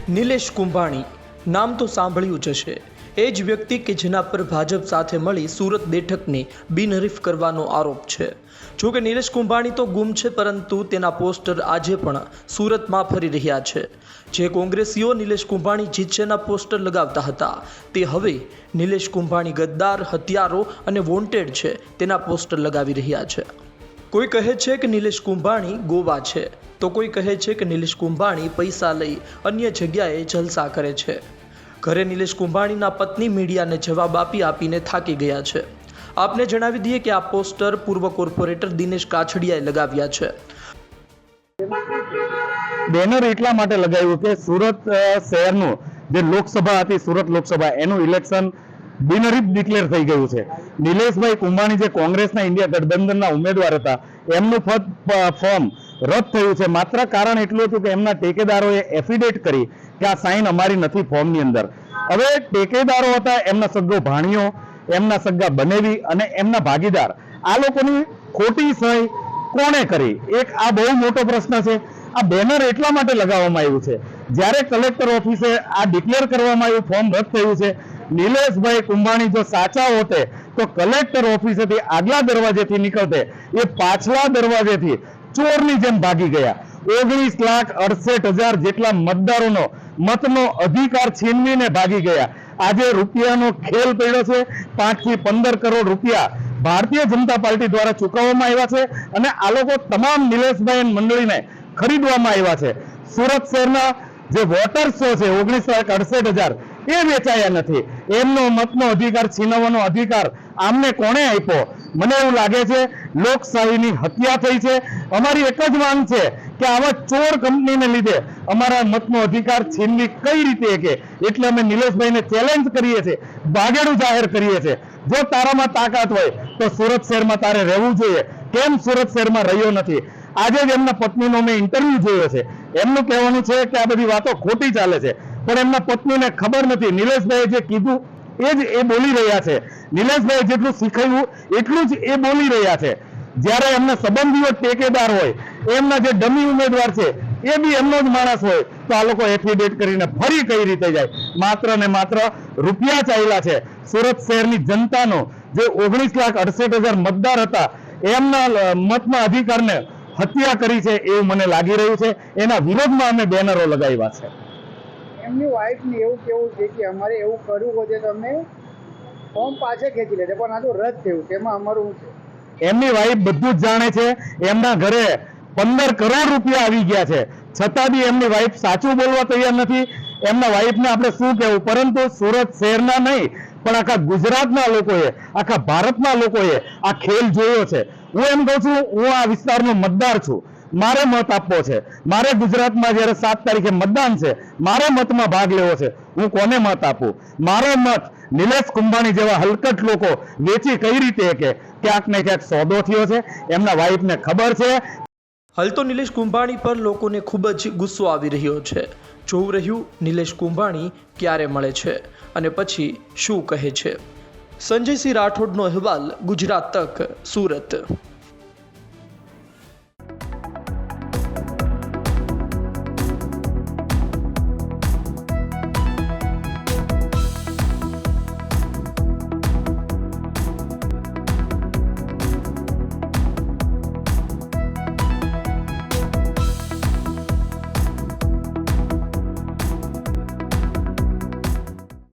નિલેશ કુંભાણી નામ તો સાંભળ્યું જ હશે। એ જ વ્યક્તિ કે જેના પર ભાજપ સાથે મળી સુરત બેઠકને બિનહરીફ કરવાનો આરોપ છે। જો કે નિલેશ કુંભાણી તો ગુમ છે, પરંતુ તેના પોસ્ટર આજે પણ સુરતમાં ફરી રહ્યા છે। જે કોંગ્રેસીઓ નિલેશ કુંભાણી જીતશેના પોસ્ટર લગાવતા હતા, તે હવે નિલેશ કુંભાણી ગદ્દાર, હત્યારો અને વોન્ટેડ છે તેના પોસ્ટર લગાવી રહ્યા છે। કોઈ કહે છે કે નિલેશ કુંભાણી ગોવા છે, તો કોઈ કહે છે કે નિલેશ કુંભાણી પૈસા લઈ અન્ય જગ્યાએ જલસા કરે છે। ઘરે નિલેશ કુંભાણીના પત્ની મીડિયાને જવાબ આપીને થાકી ગયા છે। આપને જણાવી દઈએ કે આ પોસ્ટર પૂર્વ કોર્પોરેટર દિનેશ કાછડિયાએ લગાવ્યા છે। બેનર એટલા માટે લગાવ્યું કે સુરત શહેરનું જે લોકસભા હતી, સુરત લોકસભા, એનું ઇલેક્શન બિનહરીફ ડિક્લેર થઈ ગયું છે। નિલેશભાઈ કુંભાણી જે કોંગ્રેસના ઇન્ડિયા ગઠબંધનના ઉમેદવાર હતા, એમનું ફોર્મ રદ થયું છે। માત્ર કારણ એટલું હતું કે એમના ટેકેદારોએ એફિડેટ કરી કે આ સાઇન અમારી નથી ફોર્મની અંદર। હવે ટેકેદારો હતા, એમના સગ્ગો ભાણીઓ, એમના સગ્ગા બનેવી અને એમના ભાગીદાર, આ લોકોની ખોટી સહી કોણે કરી? એક આ બહુ મોટો પ્રશ્ન છે। આ બેનર એટલા માટે લગાવવામાં આવ્યું છે, જ્યારે કલેક્ટર ઓફિસે આ ડિક્લેર કરવામાં આવ્યું, ફોર્મ રદ થયું છે। નિલેશભાઈ કુંભાણી જો સાચા હોતે તો કલેક્ટર ઓફિસેથી આગલા દરવાજેથી નીકળતે, એ પાછલા દરવાજેથી ચોરની જેમ ભાગી ગયા। 19,68,000 જેટલા મતદારોનો મતનો અધિકાર છીનવીને ભાગી ગયા। આજે રૂપિયાનો ખેલ પડ્યો છે। 5 થી 15 કરોડ રૂપિયા ભારતીય જનતા પાર્ટી દ્વારા ચૂકવવામાં આવ્યા છે અને આ લોકો તમામ નિલેશભાઈ મંડળીને ખરીદવામાં આવ્યા છે। સુરત શહેરના જે વોટર્સો છે 19,68,000 એ વેચાયા નથી। એમનો મતનો અધિકાર છીનવવાનો અધિકાર આમને કોણે આપ્યો? મને એવું લાગે છે લોકશાહીની હત્યા થઈ છે। અમારી એક જ માંગ છે કે આવા ચોર કંપનીને લીધે અમારા મતનો અધિકાર છીનવી કઈ રીતે કે, એટલે અમે નિલેશભાઈને ચેલેન્જ કરીએ છીએ, ભાગેડું જાહેર કરીએ છીએ। જો તારામાં તાકાત હોય તો સુરત શહેરમાં તારે રહેવું જોઈએ। કેમ સુરત શહેરમાં રહ્યો નથી? આજે જ એમના પત્નીનો મેં ઇન્ટરવ્યુ જોયો છે। એમનું કહેવાનું છે કે આ બધી વાતો ખોટી ચાલે છે, પણ એમના પત્નીને ખબર નથી। નિલેશભાઈએ જે કીધું એ જ એ બોલી રહ્યા છે। નિલેશભાઈ જેટલું શીખાયું એટલું જ એ બોલી રહ્યા છે। જ્યારે એમના સંબંધીઓ ટેકેદાર હોય, એમના જે ડમી ઉમેદવાર છે એ બી એમનો જ માણસ હોય, તો આ લોકો એફિડેટ કરીને ફરી કઈ રીતે જાય? માત્ર ને માત્ર રૂપિયા ચાલ્યા છે। સુરત શહેરની જનતાનો જે 19,68,000 મતદાર હતા, એમના મતના અધિકારને હત્યા કરી છે એવું મને લાગી રહ્યું છે। એના વિરોધમાં અમે બેનરો લગાવ્યા છે। એમની વાઈફને એવું કેવું છે કે અમારે એવું કરવું હોય તો અમે ફોર્મ પાછે ખેંચી લેતે, પણ આ તો રદ થયું, તેમાં અમારું છે। એમની વાઈફ બધું જ જાણે છે। એમના ઘરે 15 કરોડ રૂપિયા આવી ગયા છે, છતાં બી એમની વાઈફ સાચું બોલવા તૈયાર નથી। એમના વાઈફને આપણે શું કહેવું? પરંતુ સુરત શહેરના નહીં, પણ આખા ગુજરાતના લોકોએ, આખા ભારતના લોકોએ આ ખેલ જોયો છે। હું એમ કહું છું, હું આ વિસ્તારનો મતદાર છું, મારે મત આપવો છે। મારે ગુજરાતમાં જ્યારે 7 તારીખે મતદાન છે, મારે મતમાં ભાગ લેવો છે। હું કોને મત આપું? મારો મત નિલેશ કુંભાણી જેવા હલકટ લોકો વેચી કઈ રીતે કે ક્યાંક ને ક્યાંક સોદો થયો છે। એમના વાઈફને ખબર છે। હાલ તો નિલેશ કુંભાણી પર લોકોને ખૂબ જ ગુસ્સો આવી રહ્યો છે। જોવું રહ્યું નિલેશ કુંભાણી ક્યારે મળે છે અને પછી શું કહે છે। સંજયસિંહ રાઠોડનો અહેવાલ, ગુજરાત તક, સુરત।